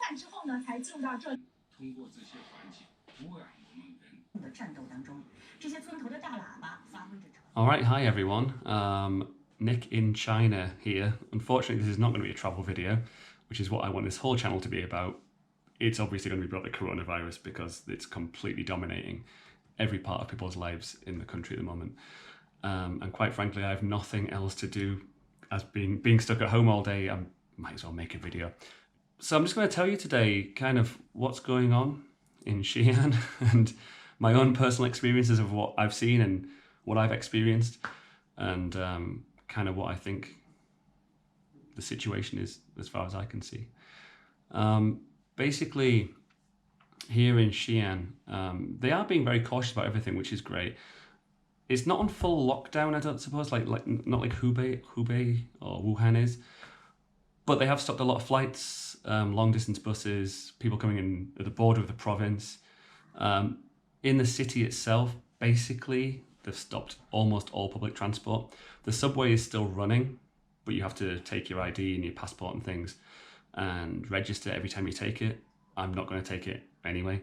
站之后呢，才进入到这里。通过这些环节，不会让我们人的战斗当中，这些村头的大喇叭发挥着。All right, hi everyone. Nick in China here. Unfortunately, this is not going to be a travel video, which is what I want this whole channel to be about. It's obviously going to be about the coronavirus because it's completely dominating every part of people's lives in the country at the moment. And quite frankly, I have nothing else to do as being stuck at home all day. I might as well make a video. So I'm just going to tell you today kind of what's going on in Xi'an and my own personal experiences of what I've seen and what I've experienced, and kind of what I think the situation is as far as I can see. Basically, here in Xi'an, they are being very cautious about everything, which is great. It's not on full lockdown, I don't suppose, like not like Hubei or Wuhan is, but they have stopped a lot of flights, long distance buses, people coming in at the border of the province. In the city itself, basically, they've stopped almost all public transport. The subway is still running, but you have to take your ID and your passport and things and register every time you take it. I'm not going to take it anyway.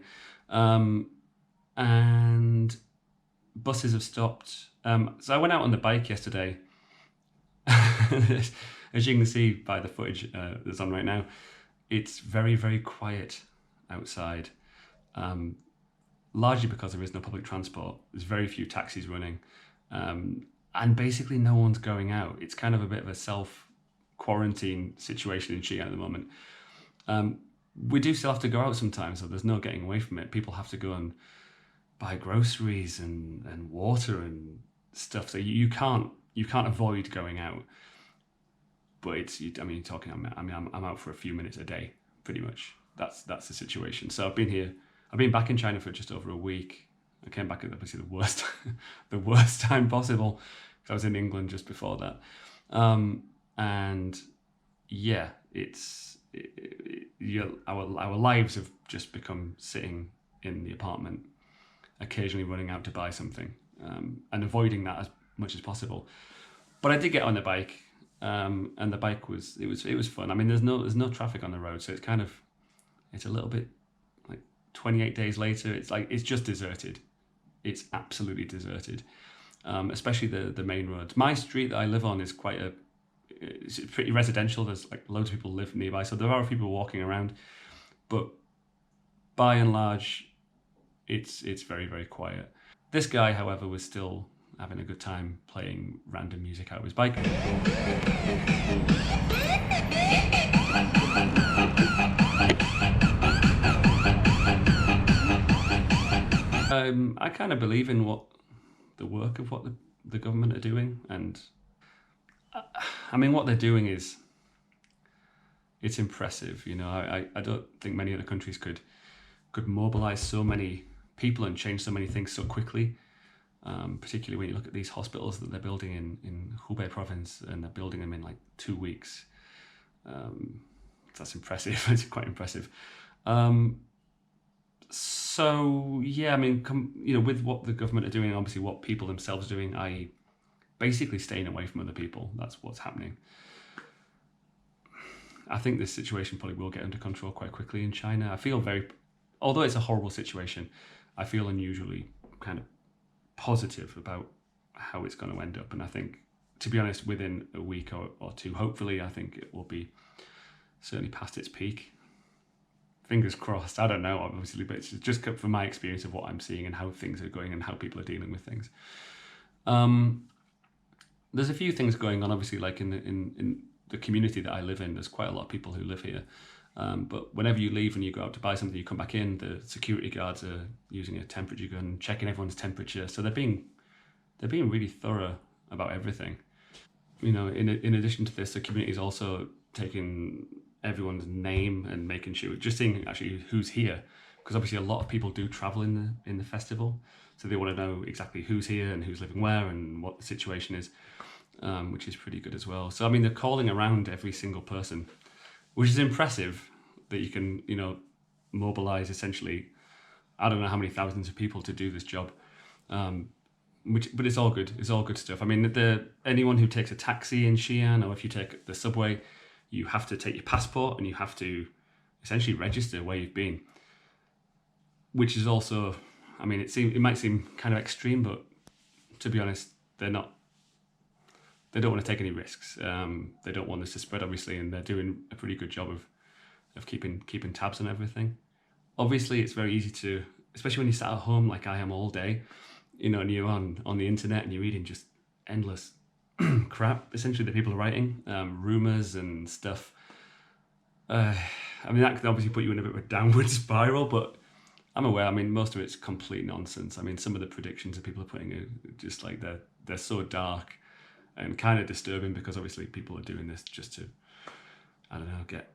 And buses have stopped. So I went out on the bike yesterday. As you can see by the footage that's on right now, it's very, very quiet outside. Largely because there is no public transport. There's very few taxis running. And basically no one's going out. It's kind of a bit of a self-quarantine situation in Xi'an at the moment. We do still have to go out sometimes, so there's no getting away from it. People have to go and buy groceries and water and stuff. So you can't avoid going out. But it's, I mean, I'm out for a few minutes a day, pretty much. That's the situation. So I've been back in China for just over a week. I came back at obviously the worst time possible, because I was in England just before that. And yeah, our lives have just become sitting in the apartment, occasionally running out to buy something, and avoiding that as much as possible. But I did get on the bike, and the bike was fun. I mean, there's no traffic on the road, so it's a little bit like 28 days later. It's just deserted. It's absolutely deserted, especially the main roads. My street that I live on is it's pretty residential. There's like loads of people live nearby, so there are people walking around, but by and large, it's very, very quiet. This guy, however, was still having a good time playing random music out of his bike. I kind of believe in the work of what the government are doing, and I mean, what they're doing it's impressive. You know, I don't think many other countries could mobilize so many people and change so many things so quickly. Particularly when you look at these hospitals that they're building in Hubei province, and they're building them in like 2 weeks. That's impressive. It's quite impressive. So yeah, I mean, with what the government are doing, obviously what people themselves are doing, i.e. basically staying away from other people, that's what's happening. I think this situation probably will get under control quite quickly in China. I feel although it's a horrible situation, I feel unusually kind of positive about how it's going to end up. And I think, to be honest, within a week or two, hopefully, I think it will be certainly past its peak. Fingers crossed. I don't know, obviously, but it's just from my experience of what I'm seeing and how things are going and how people are dealing with things. There's a few things going on, obviously, like in the community that I live in. There's quite a lot of people who live here. But whenever you leave and you go out to buy something, you come back in, the security guards are using a temperature gun, checking everyone's temperature. So they're being really thorough about everything. You know, in addition to this, the community is also taking everyone's name and making sure, just seeing actually who's here, because obviously a lot of people do travel in the festival, so they want to know exactly who's here and who's living where and what the situation is, which is pretty good as well. So I mean, they're calling around every single person, which is impressive that you can, mobilize essentially, I don't know how many thousands of people to do this job. But it's all good. It's all good stuff. I mean, anyone who takes a taxi in Xi'an, or if you take the subway, you have to take your passport and you have to essentially register where you've been, which is also, I mean, it might seem kind of extreme, but to be honest, they don't want to take any risks. They don't want this to spread, obviously, and they're doing a pretty good job of keeping tabs on everything. Obviously, it's very easy to, especially when you sat at home like I am all day, and you're on the internet and you're reading just endless crap, essentially, that people are writing, rumors and stuff. I mean, that could obviously put you in a bit of a downward spiral, but I'm aware, I mean, most of it's complete nonsense. I mean, some of the predictions that people are putting are just like, they're so dark and kind of disturbing, because obviously people are doing this just to, I don't know, get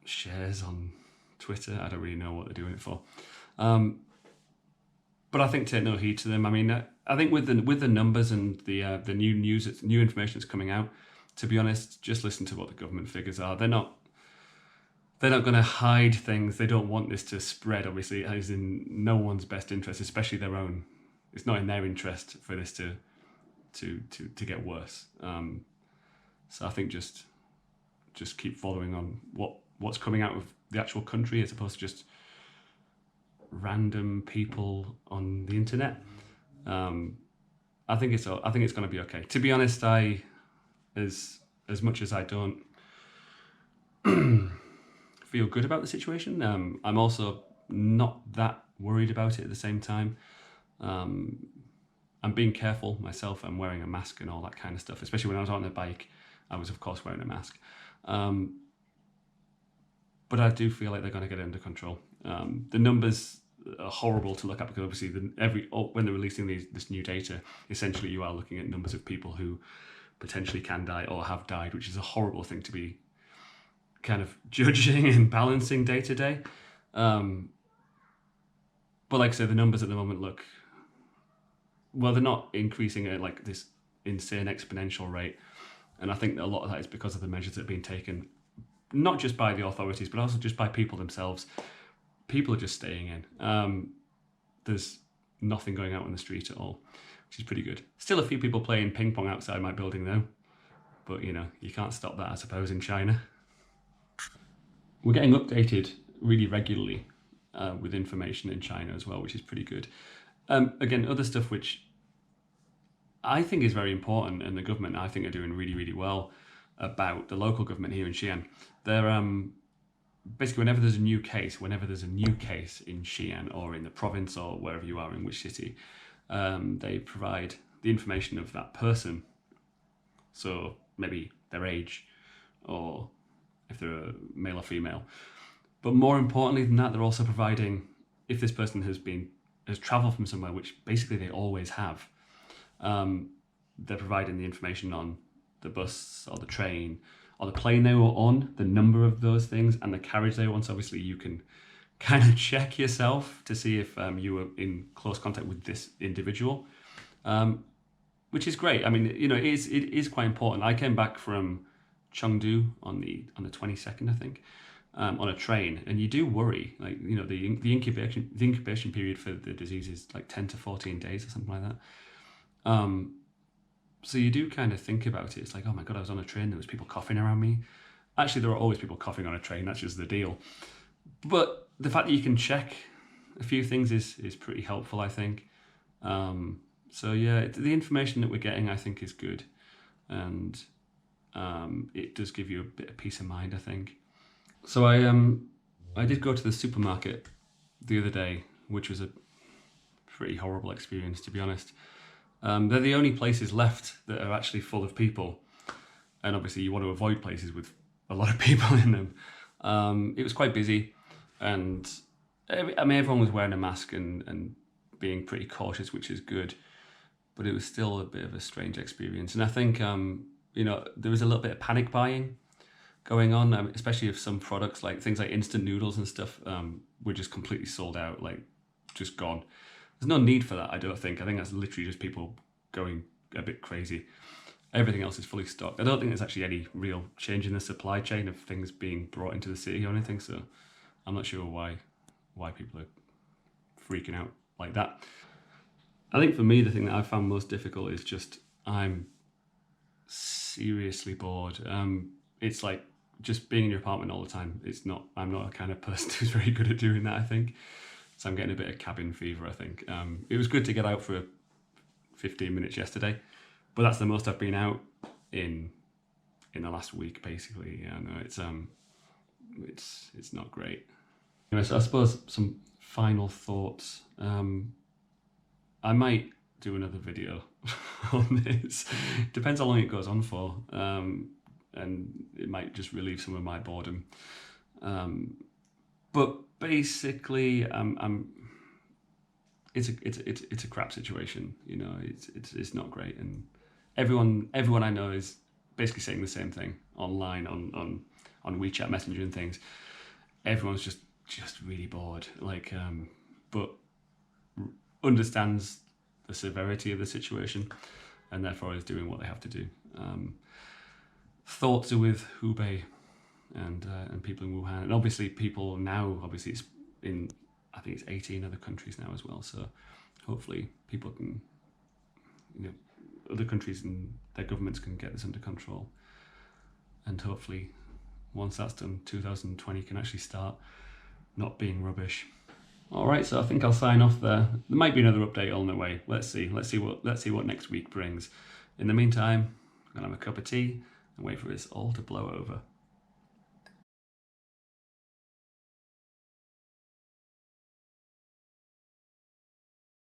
shares on Twitter. I don't really know what they're doing it for. But I think take no heed to them. I mean, I think with the numbers and the new information that's coming out, to be honest, just listen to what the government figures are. They're not going to hide things. They don't want this to spread. Obviously, it is in no one's best interest, especially their own. It's not in their interest for this to get worse. So I think just keep following on what's coming out of the actual country, as opposed to just random people on the internet. I think it's going to be okay. To be honest, as much as I don't feel good about the situation, I'm also not that worried about it at the same time. I'm being careful myself. I'm wearing a mask and all that kind of stuff, especially when I was on a bike. I was, of course, wearing a mask. But I do feel like they're going to get it under control. The numbers are horrible to look at, because obviously when they're releasing this new data, essentially you are looking at numbers of people who potentially can die or have died, which is a horrible thing to be kind of judging and balancing day to day. But like I said, the numbers at the moment look, well, they're not increasing at like this insane exponential rate. And I think that a lot of that is because of the measures that have been taken, not just by the authorities, but also just by people themselves. People are just staying in. There's nothing going out on the street at all, which is pretty good. Still a few people playing ping pong outside my building though. But you can't stop that, I suppose, in China. We're getting updated really regularly with information in China as well, which is pretty good. Again, other stuff which I think is very important, and the government, I think, are doing really, really well about the local government here in Xi'an. They're basically, whenever there's a new case in Xi'an or in the province or wherever you are, in which city, they provide the information of that person. So maybe their age, or if they're a male or female. But more importantly than that, they're also providing, if this person has travelled from somewhere, which basically they always have, they're providing the information on the bus or the train or the plane they were on, the number of those things, and the carriage they were on. So obviously you can kind of check yourself to see if you were in close contact with this individual, which is great. I mean, it is quite important. I came back from Chengdu on the 22nd, I think, on a train, and you do worry. Like, the incubation period for the disease is like 10 to 14 days or something like that. So you do kind of think about it. It's like, oh my God, I was on a train, there was people coughing around me. Actually, there are always people coughing on a train, that's just the deal. But the fact that you can check a few things is pretty helpful, I think. So yeah, the information that we're getting, I think, is good. And it does give you a bit of peace of mind, I think. So I did go to the supermarket the other day, which was a pretty horrible experience, to be honest. They're the only places left that are actually full of people. And obviously you want to avoid places with a lot of people in them. It was quite busy, and I mean, everyone was wearing a mask and being pretty cautious, which is good. But it was still a bit of a strange experience. And I think, there was a little bit of panic buying going on, especially if some products, like things like instant noodles and stuff, were just completely sold out, like just gone. There's no need for that, I don't think. I think that's literally just people going a bit crazy. Everything else is fully stocked. I don't think there's actually any real change in the supply chain of things being brought into the city or anything, so I'm not sure why people are freaking out like that. I think for me, the thing that I found most difficult is just I'm seriously bored. It's like just being in your apartment all the time, I'm not a kind of person who's very good at doing that, I think. So I'm getting a bit of cabin fever, I think. It was good to get out for 15 minutes yesterday, but that's the most I've been out in the last week, basically. Yeah, no, it's not great. Anyway, so I suppose some final thoughts. I might do another video on this. Depends how long it goes on for, and it might just relieve some of my boredom. But basically, it's a crap situation. You know, it's not great, and everyone I know is basically saying the same thing online on WeChat Messenger and things. Everyone's just really bored, like, but understands the severity of the situation, and therefore is doing what they have to do. Thoughts are with Hubei and people in Wuhan, and obviously people now. Obviously, it's in, I think it's 18 other countries now as well. So hopefully people can, you know, other countries and their governments can get this under control, and hopefully once that's done, 2020 can actually start not being rubbish. All right, so I think I'll sign off there. There might be another update on the way. Let's see what next week brings. In the meantime, I'm gonna have a cup of tea and wait for this all to blow over.